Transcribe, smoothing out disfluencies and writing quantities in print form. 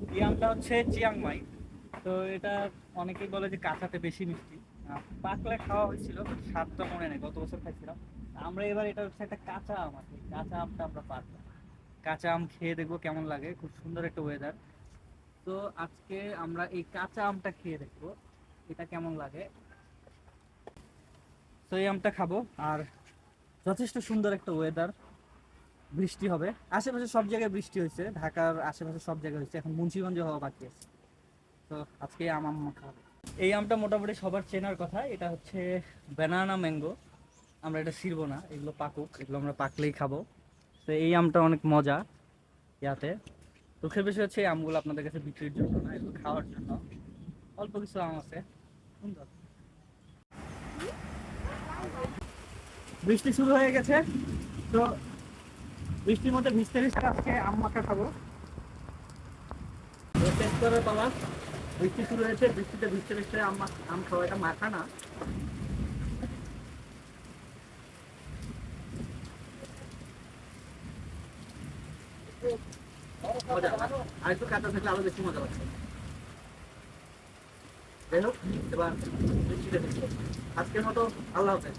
এই আমটা হচ্ছে চিয়াংমাই। তো এটা অনেকেই বলে যে কাঁচাতে বেশি মিষ্টি। পাকলে খাওয়া হয়েছিল, বাট স্বাদটা মনে নেই, গত বছর খাইছিলাম। আমরা এবার এটা হচ্ছে একটা কাঁচা আম আছে, কাঁচা আমটা আমরা পারবো। কাঁচা আম খেয়ে দেখবো কেমন লাগে, খুব সুন্দর একটা ওয়েদার। তো আজকে আমরা এই কাঁচা আমটা খেয়ে দেখবো এটা কেমন লাগে। তো এই আমটা খাবো। আর যথেষ্ট সুন্দর একটা ওয়েদার, বৃষ্টি হবে। আশেপাশে সব জায়গায় বৃষ্টি হয়েছে, ঢাকার আশেপাশে সব জায়গায় হয়েছে, এখন মুন্সিগঞ্জে হওয়া বাকি আছে। তো আজকে আম আম খাবো। এই আমটা মোটামুটি সবার চেনার কথা, এটা হচ্ছে ব্যানানা ম্যাঙ্গো। আমরা এটা ছিড়বো না, এগুলো পাকুক, এগুলো আমরা পাকলেই খাবো। তো এই আমটা অনেক মজা ইয়াতে। দুঃখের বিষয় হচ্ছে এই আমগুলো আপনাদের কাছে বিক্রির জন্য না, এগুলো খাওয়ার জন্য। অল্প কিছু আম আছে, সুন্দর। বৃষ্টি শুরু হয়ে গেছে। তো বৃষ্টির মধ্যে ভিজতে ভিজতে আজকে আম মাখা খাবো। টেস্ট করার পালা। বৃষ্টি শুরু হয়েছে, বৃষ্টিতে ভিজতে ভিজতে আম খাওয়া, এটা মাখা না। মজা, আর একটু কাঁচা থাকলে আরো বেশি মজা লাগছে। যাই হোক, এবার বৃষ্টিতে ভিজবো। আজকের মতো আল্লাহ হাফেজ।